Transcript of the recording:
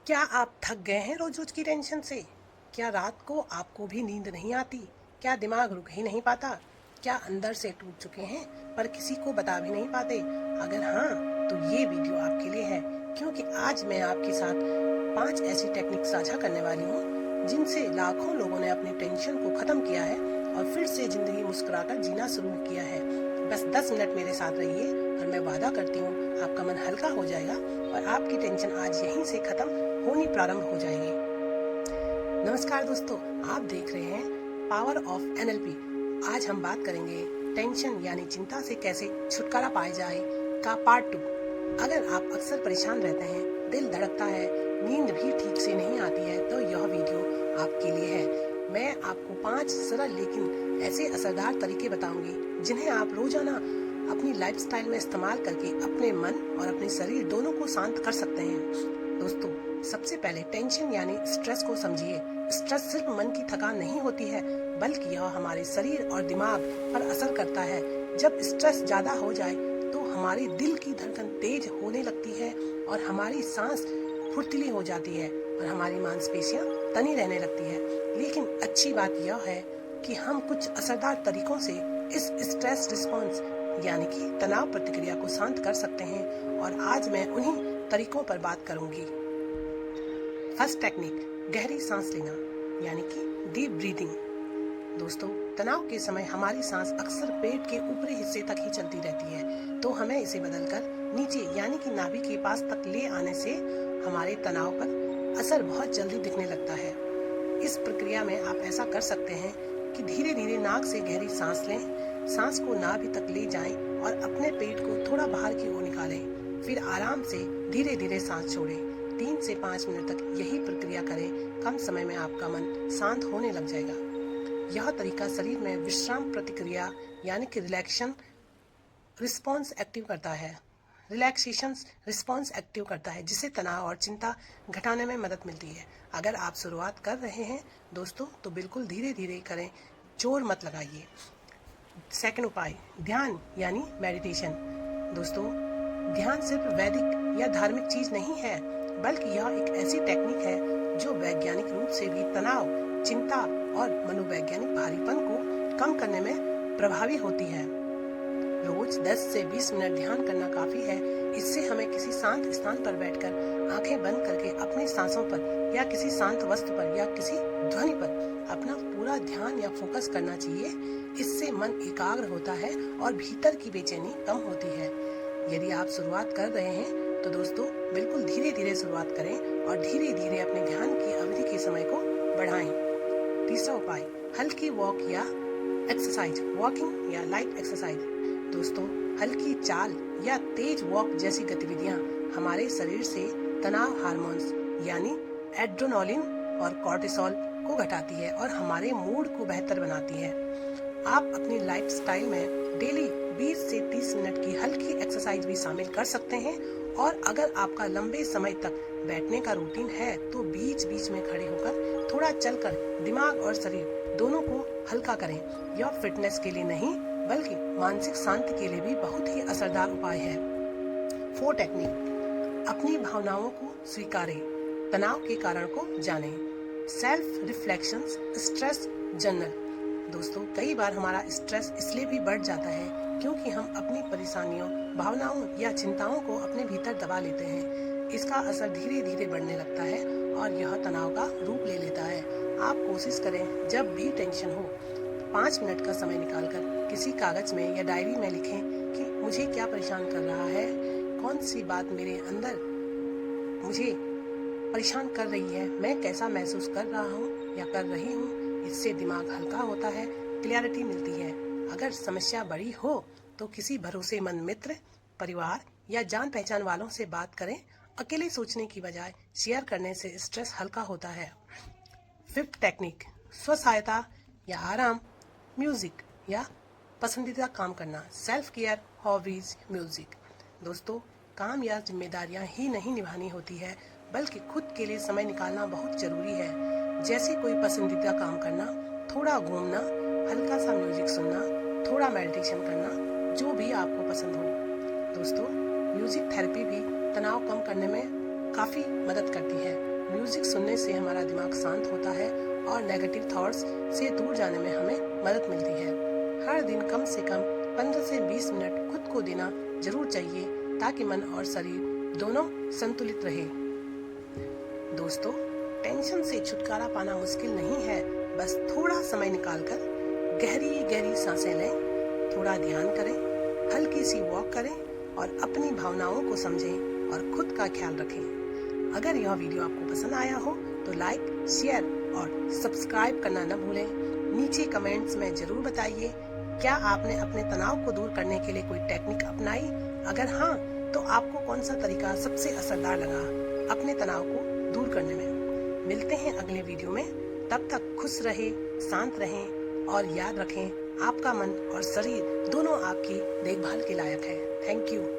क्या आप थक गए हैं रोज-रोज की टेंशन से? क्या रात को आपको भी नींद नहीं आती? क्या दिमाग रुक ही नहीं पाता? क्या अंदर से टूट चुके हैं पर किसी को बता भी नहीं पाते? अगर हाँ, तो ये वीडियो आपके लिए है, क्योंकि आज मैं आपके साथ 5 ऐसी टेक्निक साझा करने वाली हूँ जिनसे लाखों लोगों ने अपनी टेंशन को खत्म किया है और फिर से जिंदगी मुस्कुराकर जीना शुरू किया है। बस 10 मिनट मेरे साथ रहिए और मैं वादा करती हूँ आपका मन हल्का हो जाएगा और आपकी टेंशन आज यहीं से खत्म होनी प्रारंभ हो जाएगी। नमस्कार दोस्तों, आप देख रहे हैं पावर ऑफ एनएलपी। आज हम बात करेंगे टेंशन यानी चिंता से कैसे छुटकारा पाया जाए का पार्ट 2। अगर आप अक्सर परेशान रहते हैं, दिल धड़कता है, नींद भी ठीक से नहीं आती है, तो यह वीडियो आपके लिए है। मैं आपको 5 सरल लेकिन ऐसे असरदार तरीके बताऊंगी जिन्हें आप रोजाना अपनी लाइफस्टाइल में इस्तेमाल करके अपने मन और अपने शरीर दोनों को शांत कर सकते हैं। दोस्तों, सबसे पहले टेंशन यानी स्ट्रेस को समझिए। स्ट्रेस सिर्फ मन की थकान नहीं होती है, बल्कि यह हमारे शरीर और दिमाग पर असर करता है। जब स्ट्रेस ज्यादा हो जाए तो हमारे दिल की धड़कन तेज होने लगती है और हमारी सांस फुर्तीली हो जाती है और हमारी मांसपेशियां तनी रहने लगती है। लेकिन अच्छी बात यह है कि हम कुछ असरदार तरीकों से इस स्ट्रेस रिस्पॉन्स यानी कि तनाव प्रतिक्रिया को शांत कर सकते हैं और आज मैं उन्हीं तरीकों पर बात करूंगी। फर्स्ट टेक्निक, गहरी सांस लेना यानी कि डीप ब्रीदिंग। दोस्तों, तनाव के समय हमारी सांस अक्सर पेट के ऊपरी हिस्से तक ही चलती रहती है, तो हमें इसे बदलकर नीचे यानी कि नाभि के पास तक ले आने से हमारे तनाव पर असर बहुत जल्दी दिखने लगता है। इस प्रक्रिया में आप ऐसा कर सकते हैं कि धीरे धीरे नाक से गहरी सांस लें, सांस को नाभि तक ले जाएं और अपने पेट को थोड़ा बाहर की ओर निकालें। फिर आराम से धीरे धीरे सांस छोड़ें। 3 से 5 मिनट तक यही प्रक्रिया करें। कम समय में आपका मन शांत होने लग जाएगा। यह तरीका शरीर में विश्राम प्रतिक्रिया यानी कि रिलैक्सेशन रिस्पॉन्स एक्टिव करता है, जिससे तनाव और चिंता घटाने में मदद मिलती है। अगर आप शुरुआत कर रहे हैं दोस्तों, तो बिल्कुल धीरे धीरे करें, जोर मत लगाइए। सेकंड उपाय, ध्यान यानी मेडिटेशन। दोस्तों, ध्यान सिर्फ वैदिक या धार्मिक चीज नहीं है, बल्कि यह एक ऐसी टेक्निक है जो वैज्ञानिक रूप से भी तनाव, चिंता और मनोवैज्ञानिक भारीपन को कम करने में प्रभावी होती है। रोज 10 से 20 मिनट ध्यान करना काफी है। इससे हमें किसी शांत स्थान पर बैठकर आंखें बंद करके अपनी सांसों पर या किसी शांत वस्तु पर या किसी ध्वनि पर अपना पूरा ध्यान या फोकस करना चाहिए। इससे मन एकाग्र होता है और भीतर की बेचैनी कम होती है। यदि आप शुरुआत कर रहे हैं तो दोस्तों बिल्कुल धीरे धीरे शुरुआत करें और धीरे धीरे अपने ध्यान की अवधि के समय को बढ़ाएं। तीसरा उपाय, हल्की वॉक या एक्सरसाइज, वॉकिंग या लाइट एक्सरसाइज। दोस्तों, हल्की चाल या तेज वॉक जैसी गतिविधियां हमारे शरीर से तनाव हार्मोन्स यानी एड्रेनालिन और कॉर्टिसोल को घटाती है और हमारे मूड को बेहतर बनाती है। आप अपनी लाइफस्टाइल में डेली 20 से 30 मिनट की हल्की एक्सरसाइज भी शामिल कर सकते हैं और अगर आपका लंबे समय तक बैठने का रूटीन है तो बीच बीच में खड़े होकर थोड़ा चलकर दिमाग और शरीर दोनों को हल्का करें। यह फिटनेस के लिए नहीं बल्कि मानसिक शांति के लिए भी बहुत ही असरदार उपाय है। 4 टेक्निक, अपनी भावनाओं को स्वीकारें, तनाव के कारण को जानें। Self reflection stress journal. दोस्तों, कई बार हमारा स्ट्रेस इसलिए भी बढ़ जाता है क्योंकि हम अपनी परेशानियों, भावनाओं या चिंताओं को अपने भीतर दबा लेते हैं। इसका असर धीरे धीरे बढ़ने लगता है और यह तनाव का रूप ले लेता है। आप कोशिश करें, जब भी टेंशन हो 5 मिनट का समय निकालकर किसी कागज में या डायरी में लिखें कि मुझे क्या परेशान कर रहा है, कौन सी बात मेरे अंदर मुझे परेशान कर रही है, मैं कैसा महसूस कर रहा हूँ या कर रही हूँ। इससे दिमाग हल्का होता है, क्लैरिटी मिलती है। अगर समस्या बड़ी हो तो किसी भरोसेमंद मित्र, परिवार या जान पहचान वालों से बात करें। अकेले सोचने की बजाय शेयर करने से स्ट्रेस हल्का होता है। 5th टेक्निक, स्व सहायता या आराम, म्यूजिक या पसंदीदा काम करना, सेल्फ केयर, हॉबीज, म्यूजिक। दोस्तों, काम या जिम्मेदारियां ही नहीं निभानी होती है, बल्कि खुद के लिए समय निकालना बहुत जरूरी है। जैसे कोई पसंदीदा काम करना, थोड़ा घूमना, हल्का सा म्यूजिक सुनना, थोड़ा मेडिटेशन करना, जो भी आपको पसंद हो। दोस्तों, म्यूजिक थेरेपी भी तनाव कम करने में काफी मदद करती है। म्यूजिक सुनने से हमारा दिमाग शांत होता है और नेगेटिव थॉट्स से दूर जाने में हमें मदद मिलती है। हर दिन कम से कम 15 से 20 मिनट खुद को देना जरूर चाहिए ताकि मन और शरीर दोनों संतुलित रहे। दोस्तों, टेंशन से छुटकारा पाना मुश्किल नहीं है। बस थोड़ा समय निकालकर गहरी गहरी सांसें लें, थोड़ा ध्यान करें, हल्की सी वॉक करें और अपनी भावनाओं को समझें और खुद का ख्याल रखें। अगर यह वीडियो आपको पसंद आया हो तो लाइक, शेयर और सब्सक्राइब करना न भूलें। नीचे कमेंट्स में जरूर बताइए, क्या आपने अपने तनाव को दूर करने के लिए कोई टेक्निक अपनाई? अगर हाँ, तो आपको कौन सा तरीका सबसे असरदार लगा अपने तनाव को दूर करने में? मिलते हैं अगले वीडियो में। तब तक खुश रहे, शांत रहें और याद रखें, आपका मन और शरीर दोनों आपकी देखभाल के लायक है। Thank you.